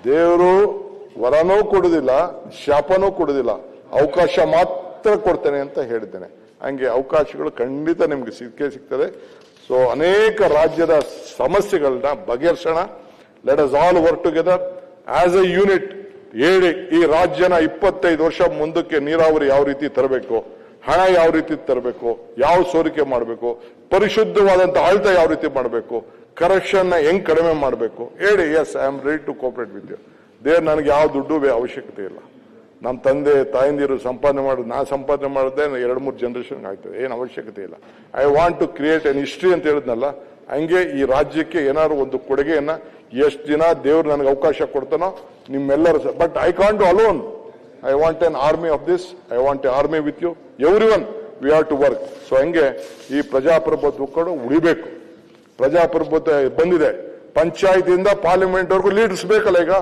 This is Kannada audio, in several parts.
ದೇವರು ವರನೂ ಕೊಡುದಿಲ್ಲ, ಶಾಪನೂ ಕೊಡುದಿಲ್ಲ, ಅವಕಾಶ ಮಾತ್ರ ಕೊಡ್ತೇನೆ ಅಂತ ಹೇಳಿದ್ದೇನೆ. ಹಂಗೆ ಅವಕಾಶಗಳು ಖಂಡಿತ ನಿಮ್ಗೆ ಸಿಗ್ತದೆ. ಸೊ ಅನೇಕ ರಾಜ್ಯದ ಸಮಸ್ಯೆಗಳನ್ನ ಬಗೆಹರಿಸೋಣ. Let us all work together as a unit. ಹೇಳಿ ಈ ರಾಜ್ಯನ 25 ವರ್ಷ ಮುಂದಕ್ಕೆ ನೀರಾವರಿ ಯಾವ ರೀತಿ ತರಬೇಕು, ಹಣ ಯಾವ ರೀತಿ ತರಬೇಕು, ಯಾವ ಸೋರಿಕೆ ಮಾಡಬೇಕು, ಪರಿಶುದ್ಧವಾದಂತಹ ಆಡಳಿತ ಯಾವ ರೀತಿ ಮಾಡಬೇಕು, ಕರಪ್ಷನ್ ಹೆಂಗ್ ಕಡಿಮೆ ಮಾಡಬೇಕು ಹೇಳಿ. Yes, I am ready to cooperate with you. ನನಗೆ ಯಾವ ದುಡ್ಡು ಅವಶ್ಯಕತೆ ಇಲ್ಲ. ನಮ್ಮ ತಂದೆ ತಾಯಂದಿರು ಸಂಪಾದನೆ ಮಾಡೋದು, ನಾ ಸಂಪಾದನೆ ಮಾಡಿದ್ದೆ 2-3 ಜನರೇಷನ್ ಆಗ್ತದೆ, ಏನು ಅವಶ್ಯಕತೆ ಇಲ್ಲ. I want to create an history ಅಂತ ಹೇಳಿದ್ನಲ್ಲ, ಹಂಗೆ ಈ ರಾಜ್ಯಕ್ಕೆ ಏನಾದ್ರು ಒಂದು ಕೊಡುಗೆಯನ್ನ ಎಷ್ಟು ದಿನ ದೇವ್ರು ನನಗೆ ಅವಕಾಶ ಕೊಡ್ತಾನೋ ನಿಮ್ಮೆಲ್ಲರೂ. But I can't do alone. I want an army of this. I want a army with you. Every one we have to work. So ಹಂಗೆ ಈ ಪ್ರಜಾಪ್ರಭುತ್ವ ಕೂಡ ಉಳಿಬೇಕು. ಪ್ರಜಾಪ್ರಭುತ್ವ ಬಂದಿದೆ, ಪಂಚಾಯತಿಯಿಂದ ಪಾರ್ಲಿಮೆಂಟ್ ವರೆಗೂ ಲೀಡರ್ಸ್ ಬೇಕಲ್ಲ. ಈಗ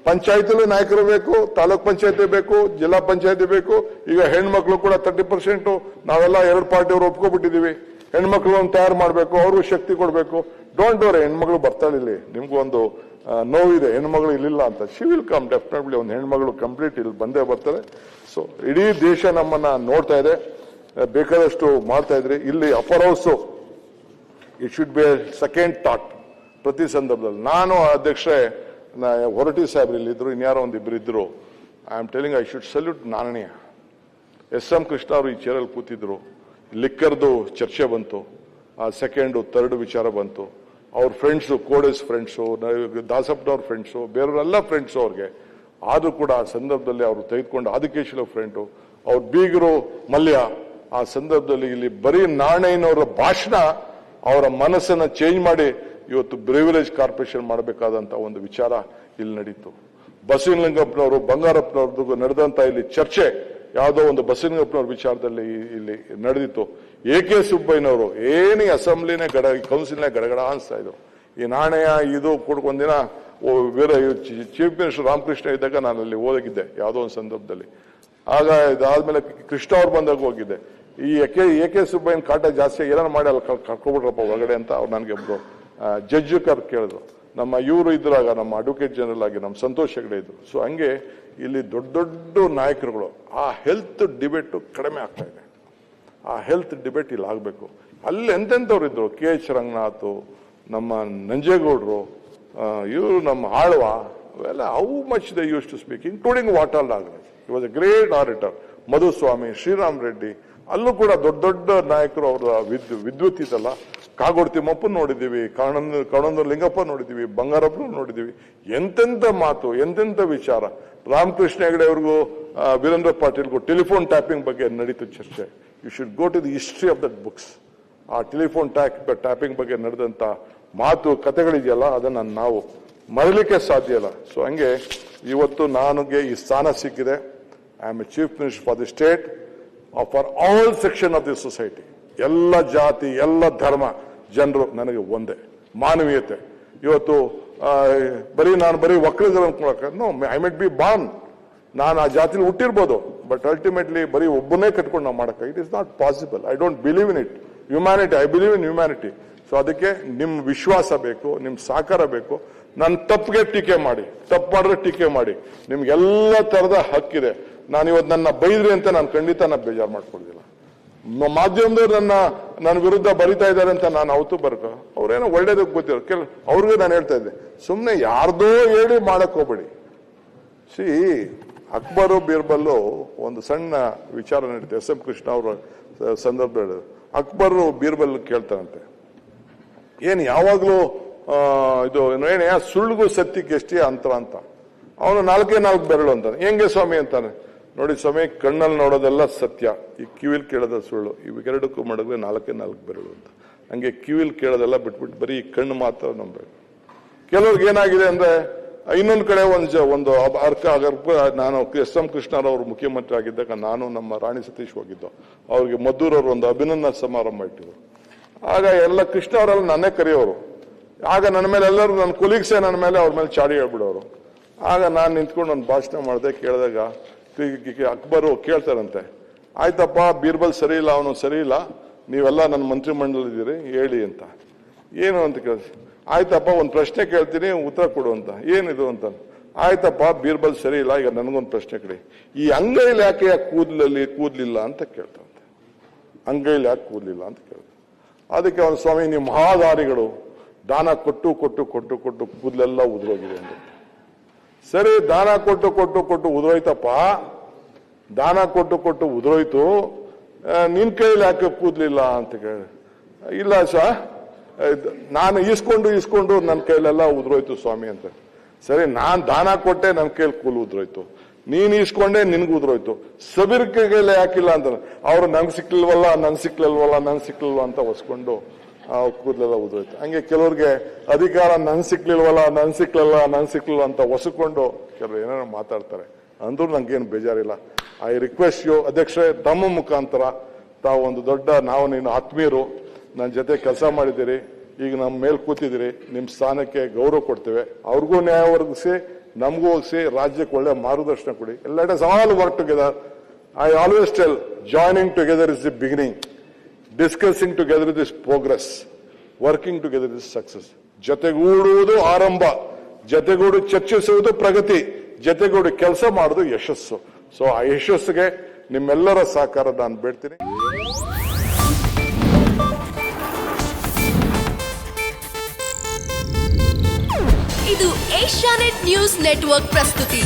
ಪಂಚಾಯತಿಲೂ ನಾಯಕರು ಬೇಕು, ತಾಲೂಕ್ ಪಂಚಾಯತಿ ಬೇಕು, ಜಿಲ್ಲಾ ಪಂಚಾಯತಿ ಬೇಕು. ಈಗ ಹೆಣ್ಮಕ್ಳು ಕೂಡ 30% ನಾವೆಲ್ಲ 2 ಪಾರ್ಟಿಯವರು ಒಪ್ಕೊಬಿಟ್ಟಿದೀವಿ. ಹೆಣ್ಮಕ್ಳು ತಯಾರು ಮಾಡಬೇಕು, ಅವ್ರಿಗೂ ಶಕ್ತಿ ಕೊಡಬೇಕು. ಡೋಂಟ್ ವರಿ, ಹೆಣ್ಮಗಳು ಬರ್ತಾಳೆ. ಇಲ್ಲಿ ನಿಮ್ಗೂ ಒಂದು ನೋವಿದೆ, ಹೆಣ್ಮಗಳು ಇಲ್ಲಿಲ್ಲ ಅಂತ. She will come definitely. ಒಂದು ಹೆಣ್ಮಗಳು ಕಂಪ್ಲೀಟ್ ಇಲ್ಲಿ ಬಂದೇ ಬರ್ತಾರೆ. ಸೊ ಇಡೀ ದೇಶ ನಮ್ಮನ್ನ ನೋಡ್ತಾ ಇದೆ. ಬೇಕಾದಷ್ಟು ಮಾಡ್ತಾ ಇದ್ರಿ. ಇಲ್ಲಿ upper house it should be second thought ಪ್ರತಿ ಸಂದರ್ಭದಲ್ಲಿ. ನಾನು ಅಧ್ಯಕ್ಷರೇ, ಹೊರಟಿ ಸಾಹೇಬ್ರು ಇಲ್ಲಿದ್ರು, ಇನ್ಯಾರೋ ಒಂದಿಬ್ರು ಇದ್ರು. I am telling I should salute Narayana. S M. Krishna ಅವರು ಈ ಚೇರಲ್ಲಿ ಕೂತಿದ್ರು. ಲಿಕ್ಕರ್ದು ಚರ್ಚೆ ಬಂತು, ಸೆಕೆಂಡು ಥರ್ಡ್ ವಿಚಾರ ಬಂತು. ಅವ್ರ ಫ್ರೆಂಡ್ಸು, ಕೋಡೆಸ್ ಫ್ರೆಂಡ್ಸು, ದಾಸಪ್ಪನವ್ರ ಫ್ರೆಂಡ್ಸು, ಬೇರೆಯವರೆಲ್ಲ ಫ್ರೆಂಡ್ಸು ಅವ್ರಿಗೆ. ಆದ್ರೂ ಕೂಡ ಆ ಸಂದರ್ಭದಲ್ಲಿ ಅವರು ತೆಗೆದುಕೊಂಡು ಆದಿಕೇಶವ ಫ್ರೆಂಡು, ಅವ್ರ ಬೀಗರು ಮಲ್ಯ. ಆ ಸಂದರ್ಭದಲ್ಲಿ ಇಲ್ಲಿ ಬರೀ ನಾರಾಯಣನವರ ಭಾಷಣ ಅವರ ಮನಸ್ಸನ್ನ ಚೇಂಜ್ ಮಾಡಿ ಇವತ್ತು ಬ್ರಿವಿಲೇಜ್ ಕಾರ್ಪೊರೇಷನ್ ಮಾಡಬೇಕಾದಂತ ಒಂದು ವಿಚಾರ ಇಲ್ಲಿ ನಡೀತು. ಬಸವಲಿಂಗಪ್ಪನವರು, ಬಂಗಾರಪ್ಪನವ್ರದ್ದು ನಡೆದಂತ ಇಲ್ಲಿ ಚರ್ಚೆ, ಯಾವುದೋ ಒಂದು ಬಸವಲಿಂಗಪ್ಪನವ್ರ ವಿಚಾರದಲ್ಲಿ ಇಲ್ಲಿ ನಡೆದಿತ್ತು. ಎ.ಕೆ. ಸುಬ್ಬಯ್ಯನವರು ಏನೇ ಅಸೆಂಬ್ಲಿನೇ ಕೌನ್ಸಿಲ್ನೇ ಗಡಗಡ ಅನಿಸ್ತಾ ಇದ್ರು. ಈ ನಾಣಯ ಇದು ಒಂದಿನ ಚೀಫ್ ಮಿನಿಸ್ಟರ್ ರಾಮಕೃಷ್ಣ ಇದ್ದಾಗ ನಾನು ಅಲ್ಲಿ ಓದಾಗಿದ್ದೆ ಯಾವುದೋ ಒಂದು ಸಂದರ್ಭದಲ್ಲಿ. ಆಗ ಇದಾದ್ಮೇಲೆ ಕೃಷ್ಣ ಅವ್ರು ಬಂದಾಗ ಹೋಗಿದ್ದೆ. ಈ ಎ.ಕೆ. ಸುಬ್ಬಯ್ಯನ ಕಾಟ ಜಾಸ್ತಿ ಏನಾರು ಮಾಡಿ ಅಲ್ಲಿ ಕರ್ಕೊಬಿಡ್ರಪ್ಪ ಹೊರಗಡೆ ಅಂತ ಅವ್ರು ನನಗೆ ಒಬ್ರು ಜಡ್ಜ್ ಕೇಳಿದ್ರು. ನಮ್ಮ ಇವರು ಇದ್ರಾಗ, ನಮ್ಮ ಅಡ್ವೊಕೇಟ್ ಜನರಲ್ ಆಗಿ ನಮ್ಮ ಸಂತೋಷ್ ಹೆಗಡೆ ಇದ್ರು. ಸೊ ಹಂಗೆ ಇಲ್ಲಿ ದೊಡ್ಡ ದೊಡ್ಡ ನಾಯಕರುಗಳು, ಆ ಹೆಲ್ತ್ ಡಿಬೇಟ್ ಕಡಿಮೆ ಆಗ್ತಾ ಇದೆ. ಆ ಹೆಲ್ತ್ ಡಿಬೇಟ್ ಇಲ್ಲಿ ಆಗಬೇಕು. ಅಲ್ಲಿ ಎಂತೆಂಥವ್ರು ಇದ್ರು, ಕೆ.ಎಚ್. ರಂಗನಾಥ್, ನಮ್ಮ ನಂಜೇಗೌಡರು, ಇವರು ನಮ್ಮ ಆಳ್ವ, ಅವೆಲ್ಲ how much they use to speak, including Vatal Nagaraj. He was a great orator. Madhuswamy, Shriram Reddy, ಅಲ್ಲೂ ಕೂಡ ದೊಡ್ಡ ದೊಡ್ಡ ನಾಯಕರು. ಅವರ ವಿದ್ಯುತ್ ಇದಲ್ಲ. ಕಾಗೋಡು ತಿಮ್ಮಪ್ಪನ ನೋಡಿದ್ದೀವಿ, ಕಣಂದೂರು ಲಿಂಗಪ್ಪ ನೋಡಿದ್ದೀವಿ, ಬಂಗಾರಪ್ಪನ ನೋಡಿದ್ದೀವಿ. ಎಂತೆಂಥ ಮಾತು, ಎಂತೆಂಥ ವಿಚಾರ. ರಾಮಕೃಷ್ಣ ಹೆಗಡೆ ಅವ್ರಿಗೂ ವೀರೇಂದ್ರ ಪಾಟೀಲ್ಗೂ ಟೆಲಿಫೋನ್ ಟ್ಯಾಪಿಂಗ್ ಬಗ್ಗೆ ನಡೀತು ಚರ್ಚೆ. You should go to the history of that books. ಆ ಟೆಲಿಫೋನ್ ಟ್ಯಾಪಿಂಗ್ ಬಗ್ಗೆ ನಡೆದಂತ ಮಾತು ಕಥೆಗಳಿದೆಯಲ್ಲ, ಅದನ್ನ ನಾವು ಮರಲಿಕ್ಕೆ ಸಾಧ್ಯ ಇಲ್ಲ. ಸೊ ಹಂಗೆ ಇವತ್ತು ನನಗೆ ಈ ಸ್ಥಾನ ಸಿಕ್ಕಿದೆ. I am A chief minister for the state for all section of the society. ಎಲ್ಲ ಜಾತಿ, ಎಲ್ಲ ಧರ್ಮ ಜನರು ನನಗೆ ಒಂದೇ. ಮಾನವೀಯತೆ. ಇವತ್ತು ನಾನು ಬರೀ ಒಕ್ಕಲಿಗರು ಅನ್ಕೊಳಕ, no, I might be born, ನಾನು ಆ ಜಾತಿಲಿ ಹುಟ್ಟಿರ್ಬೋದು, ಬಟ್ ಅಲ್ಟಿಮೇಟ್ಲಿ ಬರೀ ಒಬ್ಬನೇ ಕಟ್ಕೊಂಡು ನಾವು ಮಾಡಕ್ಕೆ it is not possible. I don't believe in it. Humanity, I believe in humanity. So ಅದಕ್ಕೆ ನಿಮ್ಮ ವಿಶ್ವಾಸ ಬೇಕು, ನಿಮ್ಮ ಸಹಕಾರ ಬೇಕು. ನನ್ನ ತಪ್ಪಿಗೆ ಟೀಕೆ ಮಾಡಿ, ತಪ್ಪು ಮಾಡಿದ್ರೆ ಟೀಕೆ ಮಾಡಿ, ನಿಮ್ಗೆಲ್ಲ ತರದ ಹಕ್ಕಿದೆ. ನಾನು ಇವತ್ತು ನನ್ನ ಬೈದ್ರಿ ಅಂತ ನಾನು ಖಂಡಿತ ಬೇಜಾರು ಮಾಡ್ಕೊಳ್ಳೋದಿಲ್ಲ. ಮಾಧ್ಯಮದವ್ರು ನನ್ನ ವಿರುದ್ಧ ಬರಿತಾ ಇದ್ದಾರೆ ಅಂತ ನಾನು ಅವತ್ತು ಬರ್ಕ, ಅವ್ರೇನೋ ಒಳ್ಳೇದಕ್ಕೆ ಗೊತ್ತಿರೋ ಅವ್ರಿಗೆ ನಾನು ಹೇಳ್ತಾ ಇದ್ದೆ, ಸುಮ್ಮನೆ ಯಾರ್ದೋ ಹೇಳಿ ಮಾಡಕ್ ಹೋಗ್ಬೇಡಿ. ಸಿ, ಅಕ್ಬರು ಬೀರ್ಬಲ್ಲು ಒಂದು ಸಣ್ಣ ವಿಚಾರ ನಡೀತೆ. ಎಸ್.ಎಂ. ಕೃಷ್ಣ ಅವರ ಸಂದರ್ಭ ಅಕ್ಬರು ಬೀರ್ಬಲ್ ಕೇಳ್ತಾನಂತೆ, ಏನ್ ಯಾವಾಗ್ಲೂ ಇದು ಏನೇ ಸುಳ್ಳಿಗೂ ಸತ್ಯಕ್ಕೆ ಎಷ್ಟೇ ಅಂತರ ಅಂತ. ಅವನು 4 ಬೆರಳು ಅಂತಾನೆ. ಹೆಂಗೆ ಸ್ವಾಮಿ ಅಂತಾನೆ. ನೋಡಿ ಸ್ವಾಮಿ, ಕಣ್ಣಲ್ಲಿ ನೋಡೋದೆಲ್ಲ ಸತ್ಯ, ಈ ಕಿವಿಲ್ ಕೇಳೋದ ಸುಳ್ಳು. ಇವೆರಡಕ್ಕೂ ಮಾಡಿದ್ರೆ 4 ಬೆರಳು ಅಂತ. ಹಂಗೆ ಕಿವಿಲ್ ಕೇಳೋದೆಲ್ಲ ಬಿಟ್ಬಿಟ್ಟು ಬರೀ ಕಣ್ಣು ಮಾತ್ರ ನಂಬಬೇಕು. ಕೆಲವ್ರಿಗೆ ಏನಾಗಿದೆ ಅಂದ್ರೆ, ಇನ್ನೊಂದು ಕಡೆ ಒಂದು ಅರ್ಕ ನಾನು ಎಸ್.ಎಂ. ಕೃಷ್ಣರವರು ಮುಖ್ಯಮಂತ್ರಿ ಆಗಿದ್ದಾಗ ನಾನು ನಮ್ಮ ರಾಣಿ ಸತೀಶ್ ಹೋಗಿದ್ದು. ಅವ್ರಿಗೆ ಮದ್ದೂರವ್ರು ಒಂದು ಅಭಿನಂದನಾ ಸಮಾರಂಭ ಇಟ್ಟಿದ್ರು. ಆಗ ಎಲ್ಲ ಕೃಷ್ಣ ಅವರೆಲ್ಲ ನನ್ನೇ ಕರೆಯೋರು. ಆಗ ನನ್ನ ಮೇಲೆ ಎಲ್ಲರೂ ನನ್ನ ಕೊಲೀಗ್ಸೇ ನನ್ನ ಮೇಲೆ ಅವ್ರ ಮೇಲೆ ಚಾಡಿ ಹೇಳ್ಬಿಡೋರು. ಆಗ ನಾನು ನಿಂತ್ಕೊಂಡು ಒಂದು ಭಾಷಣ ಮಾಡಿದೆ. ಕೇಳಿದಾಗ ಅಕ್ಬರು ಕೇಳ್ತಾರಂತೆ, ಆಯ್ತಪ್ಪ ಬೀರ್ಬಲ್ ಸರಿ ಇಲ್ಲ, ಅವನು ಸರಿ ಇಲ್ಲ, ನೀವೆಲ್ಲ ನನ್ನ ಮಂತ್ರಿ ಮಂಡಲ ಇದ್ದೀರಿ, ಹೇಳಿ ಅಂತ. ಏನು ಅಂತ ಕೇಳಿಸ್, ಆಯ್ತಪ್ಪ ಒಂದು ಪ್ರಶ್ನೆ ಕೇಳ್ತೀನಿ, ಉತ್ತರ ಕೊಡು ಅಂತ. ಏನಿದು ಅಂತ. ಆಯ್ತಪ್ಪ ಬೀರ್ಬಲ್ ಸರಿ ಇಲ್ಲ, ಈಗ ನನಗೊಂದು ಪ್ರಶ್ನೆ ಕಡೆ, ಈ ಅಂಗೈಲಿ ಯಾಕೆ ಕೂದಲಿಲ್ಲ ಅಂತ ಕೇಳ್ತಂತೆ. ಅಂಗೈಲಿ ಯಾಕೆ ಕೂದಲಿಲ್ಲ ಅಂತ ಕೇಳ್ತಾರೆ. ಅದಕ್ಕೆ ಅವನು, ಸ್ವಾಮಿ ನೀವು ಮಹಾದಾರಿಗಳು, ದಾನ ಕೊಟ್ಟು ಕೊಟ್ಟು ಕೊಟ್ಟು ಕೊಟ್ಟು ಕೂದಲೆಲ್ಲ ಉದುರೋಗಿದೆ ಅಂತ. ಸರಿ, ದಾನ ಕೊಟ್ಟು ಕೊಟ್ಟು ಕೊಟ್ಟು ಉದುರೋಯ್ತಪ್ಪ, ದಾನ ಕೊಟ್ಟು ಕೊಟ್ಟು ಉದುರೋಯ್ತು, ನಿನ್ ಕೈಲಿ ಯಾಕೆ ಕೂದಲಿಲ್ಲ ಅಂತ ಕೇಳಿ. ಇಲ್ಲ ಸರ್, ನಾನು ಈಸ್ಕೊಂಡು ನನ್ನ ಕೈಲೆಲ್ಲ ಉದುರೋಯ್ತು ಸ್ವಾಮಿ ಅಂತ. ಸರಿ, ನಾನ್ ದಾನ ಕೊಟ್ಟೆ, ನನ್ನ ಕೈಲಿ ಕೂದಲು ಉದುರೋಯ್ತು, ನೀನ್ ಈಸ್ಕೊಂಡೆ, ನಿನ್ಗೂ ಉದುರೋಯ್ತು, ಸಬೀರ್ ಕೈಗೆಲ್ಲ ಯಾಕಿಲ್ಲ ಅಂತ. ಅವ್ರು ನಂಗೆ ಸಿಕ್ಲಿಲ್ವಲ್ಲ ಅಂತ ಹೊಸ್ಕೊಂಡು ಕೂದಲೆಲ್ಲ ಉದುರೋಯ್ತು. ಹಂಗೆ ಕೆಲವ್ರಿಗೆ ಅಧಿಕಾರ ನನ್ ಸಿಕ್ಲಿಲ್ಲ ಅಂತ ಹೊಸ್ಕೊಂಡು ಕೆಲವರು ಏನೇನೋ ಮಾತಾಡ್ತಾರೆ. ಅಂದ್ರೂ ನಂಗೇನು ಬೇಜಾರಿಲ್ಲ. ಐ ರಿಕ್ವೆಸ್ಟ್ ಯು ಅಧ್ಯಕ್ಷರೇ, ತಮ್ಮ ಮುಖಾಂತರ ತಾವು ಒಂದು ದೊಡ್ಡ, ನಾವು ನೀನು ಆತ್ಮೀಯರು, ನನ್ನ ಜೊತೆ ಕೆಲಸ ಮಾಡಿದ್ದೀರಿ, ಈಗ ನಮ್ಮ ಮೇಲೆ ಕೂತಿದ್ದೀರಿ, ನಿಮ್ಮ ಸ್ಥಾನಕ್ಕೆ ಗೌರವ ಕೊಡ್ತೇವೆ. ಅವ್ರಿಗೂ ನ್ಯಾಯ ಒದಗಿಸಿ, ನಮಗೂ ಒದಗಿಸಿ, ರಾಜ್ಯಕ್ಕೆ ಒಳ್ಳೆ ಮಾರ್ಗದರ್ಶನ ಕೊಡಿ. Let us all work together. I always tell, joining together is the beginning, discussing together is progress, working together is success. ಜೊತೆಗೂಡುವುದು ಆರಂಭ, ಜೊತೆಗೂಡು ಚರ್ಚಿಸುವುದು ಪ್ರಗತಿ, ಜೊತೆಗೂಡಿ ಕೆಲಸ ಮಾಡೋದು ಯಶಸ್ಸು. ಸೊ ಆ ಯಶಸ್ಸಿಗೆ ನಿಮ್ಮೆಲ್ಲರ ಸಹಕಾರ ನಾನು ಬೇಡ್ತೀನಿ. ಇದು ಏಷ್ಯಾನೆಟ್ ನ್ಯೂಸ್ ನೆಟ್ವರ್ಕ್ ಪ್ರಸ್ತುತಿ.